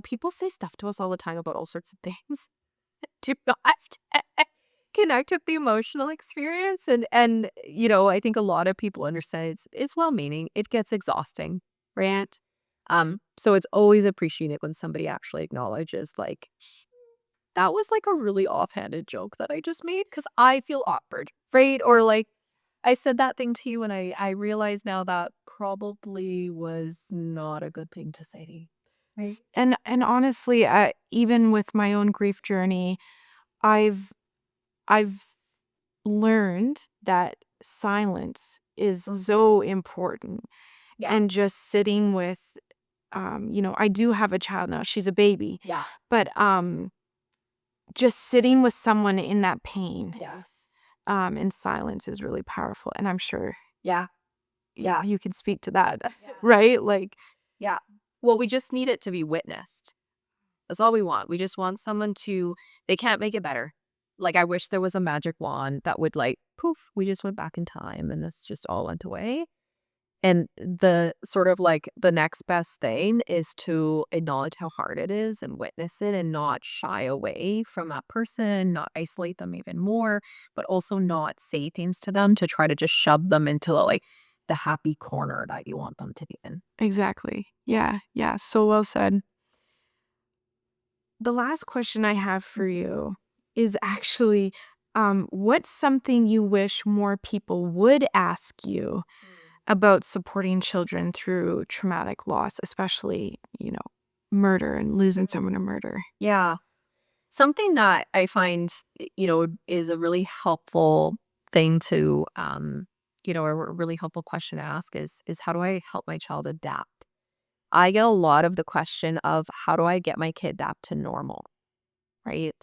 People say stuff to us all the time about all sorts of things. Do not. connect with the emotional experience. And I think a lot of people understand it's well-meaning. It gets exhausting, right? So it's always appreciated when somebody actually acknowledges, like, that was like a really offhanded joke that I just made because I feel awkward, right? Or like I said that thing to you and I realize now that probably was not a good thing to say to you. Right. And honestly, even with my own grief journey, I've I've learned that silence is so important. Yeah. And just sitting with, I do have a child now. She's a baby, Yeah. but just sitting with someone in that pain, Yes. in silence is really powerful. And I'm sure Yeah. Yeah. you can speak to that, Yeah. right? Like, Yeah. Well, we just need it to be witnessed. That's all we want. We just want someone to, they can't make it better. Like, I wish there was a magic wand that would, like, poof, we just went back in time and this just all went away. And the sort of like the next best thing is to acknowledge how hard it is and witness it and not shy away from that person, not isolate them even more, but also not say things to them to try to just shove them into like the happy corner that you want them to be in. exactly. Yeah. Yeah. So well said. The last question I have for you is actually, what's something you wish more people would ask you about supporting children through traumatic loss, especially, murder and losing someone to murder? Yeah. Something that I find, is a really helpful thing to, or a really helpful question to ask is how do I help my child adapt? I get a lot of the question of how do I get my kid adapt to normal, right?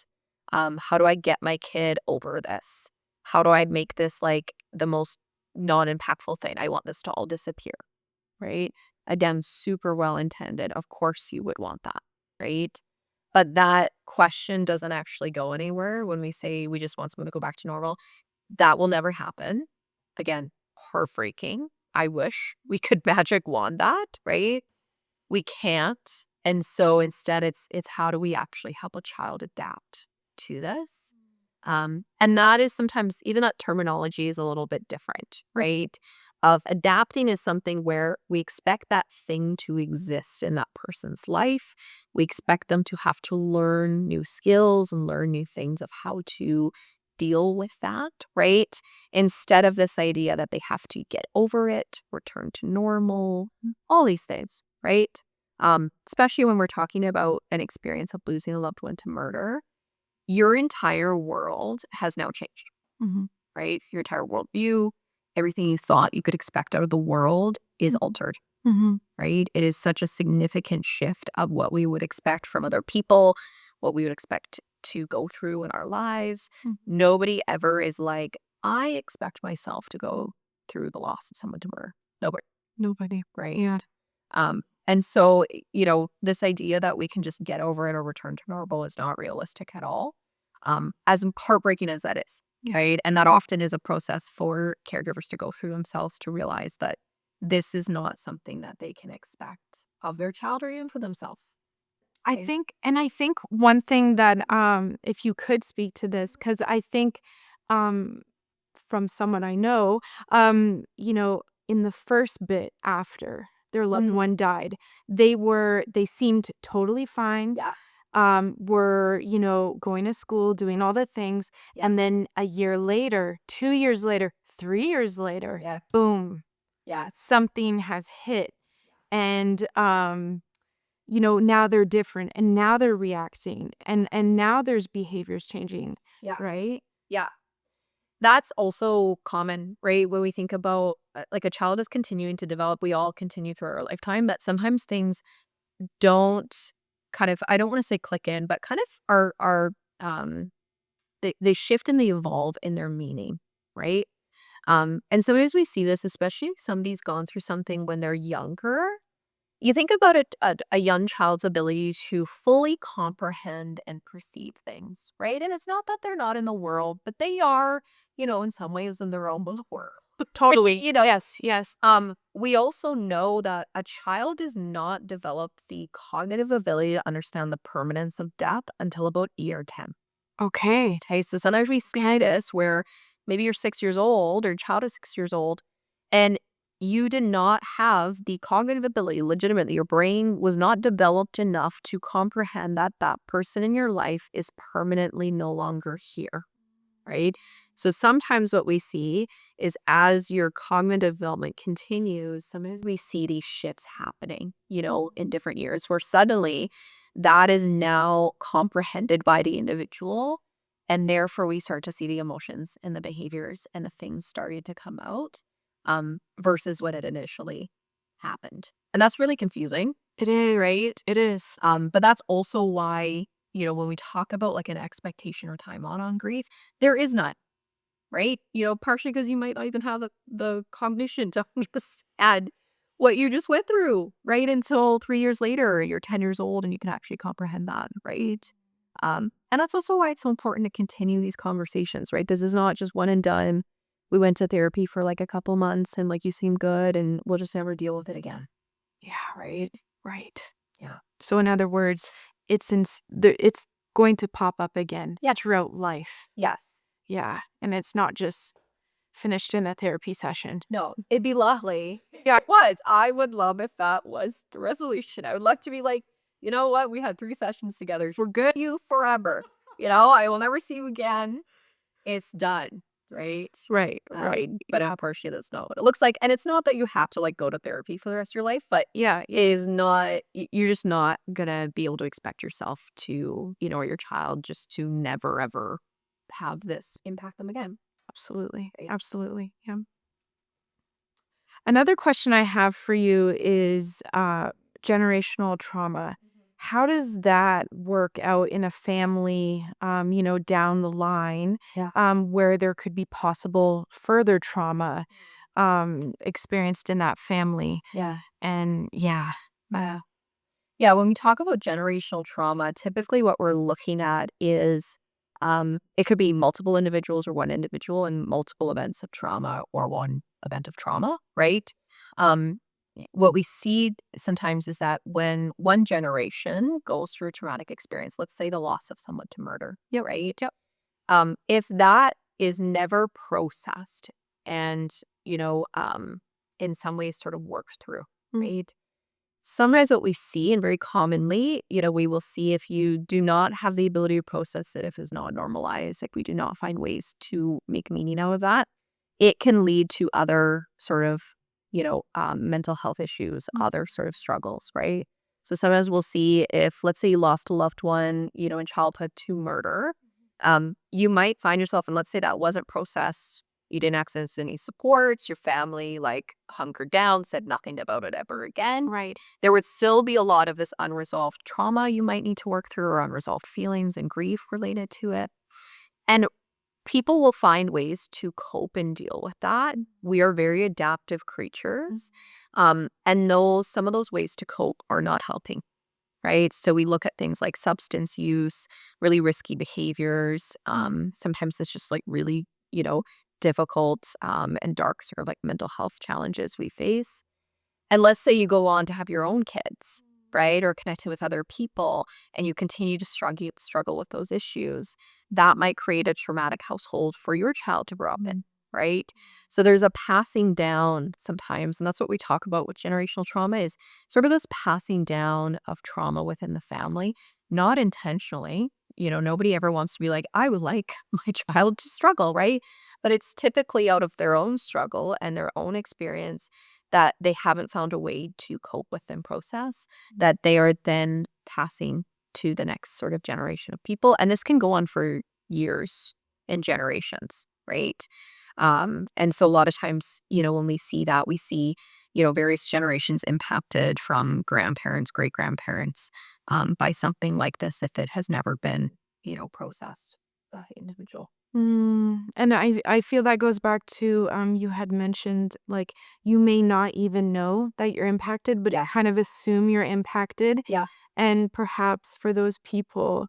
How do I get my kid over this? How do I make this like the most non-impactful thing? I want this to all disappear, right? Again, super well intended. Of course you would want that, right? But that question doesn't actually go anywhere when we say we just want someone to go back to normal. That will never happen. Again, heartbreaking. I wish we could magic wand that, right? We can't. And so instead it's how do we actually help a child adapt to this? And that is sometimes even that terminology is a little bit different, right? Of adapting is something where we expect that thing to exist in that person's life. We expect them to have to learn new skills and learn new things of how to deal with that, right? Instead of this idea that they have to get over it, return to normal, all these things, right? Especially when we're talking about an experience of losing a loved one to murder, your entire world has now changed, Mhm. right? Your entire worldview, everything you thought you could expect out of the world is altered, Mhm. right? It is such a significant shift of what we would expect from other people, what we would expect to go through in our lives. Mhm. Nobody ever is like, I expect myself to go through the loss of someone to murder. Nobody, Nobody. right? Yeah. And so, this idea that we can just get over it or return to normal is not realistic at all. As heartbreaking as that is, Yeah. right? And that often is a process for caregivers to go through themselves to realize that this is not something that they can expect of their child or even for themselves. Right. I think one thing that, if you could speak to this, because I think, um, from someone I know, in the first bit after their loved one died, they seemed totally fine, Yeah. were, going to school, doing all the things, Yeah. and then a year later, 2 years later, 3 years later, Yeah. boom, Yeah. something has hit, and, now they're different, and now they're reacting, and now there's behaviors changing, Yeah. right? Yeah. That's also common, right? When we think about like a child is continuing to develop, we all continue through our lifetime, but sometimes things don't kind of, I don't want to say click in, but kind of um they shift and they evolve in their meaning, right? And sometimes we see this, especially if somebody's gone through something when they're younger. You think about a young child's ability to fully comprehend and perceive things, right? And it's not that they're not in the world, but they are, in some ways in their own little world. Totally. Yes, yes. We also know that a child does not develop the cognitive ability to understand the permanence of death until about year 10. Okay. Okay, so sometimes we see this where maybe you're 6 years old or your child is 6 years old and you did not have the cognitive ability, legitimately, your brain was not developed enough to comprehend that that person in your life is permanently no longer here, right? So sometimes what we see is as your cognitive development continues, sometimes we see these shifts happening, in different years where suddenly that is now comprehended by the individual. And therefore, we start to see the emotions and the behaviors and the things starting to come out versus what had initially happened. And that's really confusing. It is. Right. It is. But that's also why, when we talk about like an expectation or timeline on grief, there is none, right? Partially because you might not even have the cognition to understand what you just went through, right? Until 3 years later, you're 10 years old and you can actually comprehend that, right? And that's also why it's so important to continue these conversations, right? This is not just one and done. We went to therapy for like a couple months and like you seem good and we'll just never deal with it again. Yeah. Right. Right. Yeah. So in other words, it's going to pop up again Yeah. throughout life. Yes. Yeah. And it's not just finished in a therapy session. No, it'd be lovely. Yeah, it was. I would love if that was the resolution. I would love to be like, you know what? We had 3 sessions together. We're good. You forever. I will never see you again. It's done. Right. Right. Right. But unfortunately, that's not what it looks like. And it's not that you have to like go to therapy for the rest of your life, but Yeah. it is not, you're just not gonna be able to expect yourself to, or your child just to never ever have this impact them again. Absolutely. Right. Absolutely. Yeah. Another question I have for you is generational trauma. How does that work out in a family, down the line, Yeah. where there could be possible further trauma experienced in that family? Yeah. And yeah. Yeah, when we talk about generational trauma, typically what we're looking at is it could be multiple individuals or one individual and multiple events of trauma or one event of trauma, right? Um, what we see sometimes is that when one generation goes through a traumatic experience, let's say the loss of someone to murder, Yep. right? If that is never processed and, in some ways sort of worked through, right? Sometimes what we see, and very commonly, we will see if you do not have the ability to process it, if it's not normalized, like we do not find ways to make meaning out of that, it can lead to other sort of, mental health issues, other sort of struggles, right? So sometimes we'll see if, let's say you lost a loved one, in childhood to murder, you might find yourself, and let's say that wasn't processed, you didn't access any supports, your family like hunkered down, said nothing about it ever again. Right. There would still be a lot of this unresolved trauma you might need to work through or unresolved feelings and grief related to it. And people will find ways to cope and deal with that. We are very adaptive creatures. And some of those ways to cope are not helping, right? So we look at things like substance use, really risky behaviors. Sometimes it's just like really, difficult and dark sort of like mental health challenges we face. And let's say you go on to have your own kids, right? Or connected with other people and you continue to struggle with those issues. That might create a traumatic household for your child to grow up in, right? So there's a passing down sometimes, and that's what we talk about with generational trauma is sort of this passing down of trauma within the family, not intentionally. Nobody ever wants to be like, I would like my child to struggle, right? But it's typically out of their own struggle and their own experience that they haven't found a way to cope with and process that they are then passing to the next sort of generation of people. And this can go on for years and generations, right? And so a lot of times, when we see that, we see, various generations impacted from grandparents, great grandparents by something like this if it has never been, processed by the individual. And I feel that goes back to you had mentioned like you may not even know that you're impacted, but Yes. kind of assume you're impacted. Yeah. And perhaps for those people,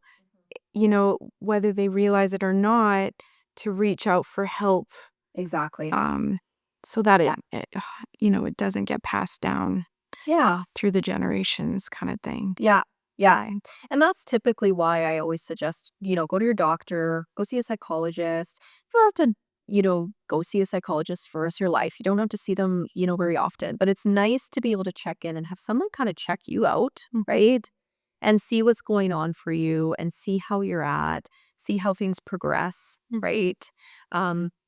whether they realize it or not, to reach out for help, Exactly. so that Yeah. it doesn't get passed down Yeah. through the generations kind of thing. Yeah. Yeah. And that's typically why I always suggest, go to your doctor, go see a psychologist. You don't have to, go see a psychologist for the rest of your life. You don't have to see them, very often. But it's nice to be able to check in and have someone kind of check you out, right? And see what's going on for you and see how you're at, see how things progress, right?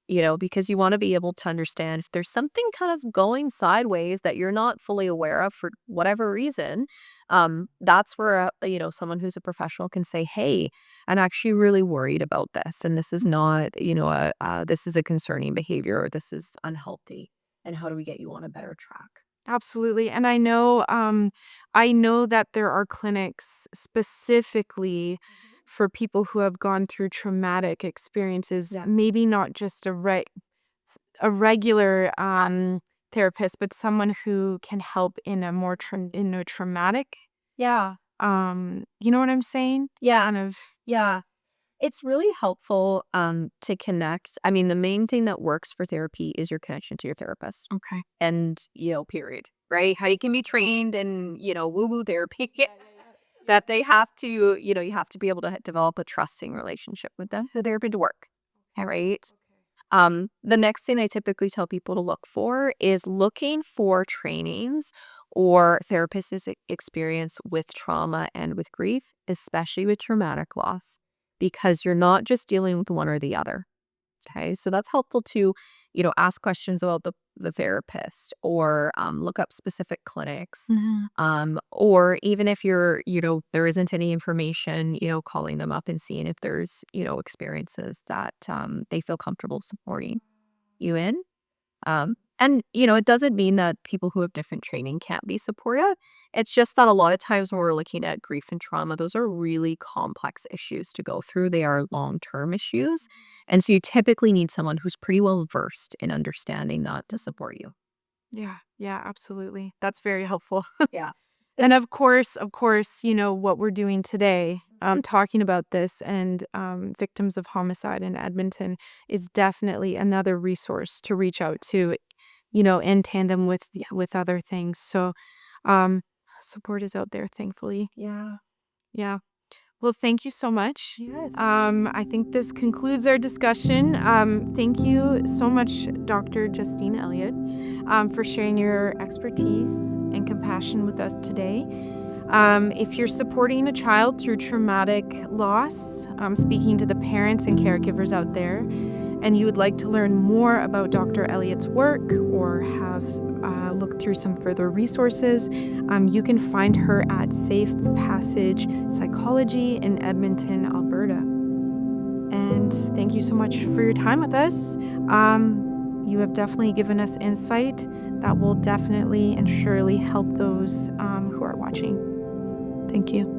Because you want to be able to understand if there's something kind of going sideways that you're not fully aware of for whatever reason. That's where, someone who's a professional can say, hey, I'm actually really worried about this. And this is not, this is a concerning behavior or this is unhealthy. And how do we get you on a better track? Absolutely. And I know that there are clinics specifically for people who have gone through traumatic experiences, Yeah. maybe not just a regular therapist, but someone who can help in a more in a traumatic Yeah. you know what I'm saying? Yeah. Kind of. Yeah. It's really helpful to connect. I mean, the main thing that works for therapy is your connection to your therapist. Okay. And, period. Right? How you can be trained in, woo-woo therapy. That they have to, you have to be able to develop a trusting relationship with them for therapy to work. All right. The next thing I typically tell people to look for is looking for trainings or therapists' experience with trauma and with grief, especially with traumatic loss, because you're not just dealing with one or the other. Okay, so that's helpful to, ask questions about the therapist or look up specific clinics. Or even if there isn't any information, calling them up and seeing if there's, experiences that they feel comfortable supporting you in. And, it doesn't mean that people who have different training can't be supportive. It's just that a lot of times when we're looking at grief and trauma, those are really complex issues to go through. They are long-term issues. And so you typically need someone who's pretty well versed in understanding that to support you. Yeah, yeah, absolutely. That's very helpful. Yeah. And of course, what we're doing today, talking about this and victims of homicide in Edmonton is definitely another resource to reach out to, in tandem with other things. So, um, support is out there, thankfully. Yeah. Yeah. Well, thank you so much. Yes. I think this concludes our discussion. Thank you so much, Dr. Justine Elliott, for sharing your expertise and compassion with us today. If you're supporting a child through traumatic loss, speaking to the parents and caregivers out there, and you would like to learn more about Dr. Elliott's work or have looked through some further resources, you can find her at Safe Passage Psychology in Edmonton, Alberta. And thank you so much for your time with us. You have definitely given us insight that will definitely and surely help those who are watching. Thank you.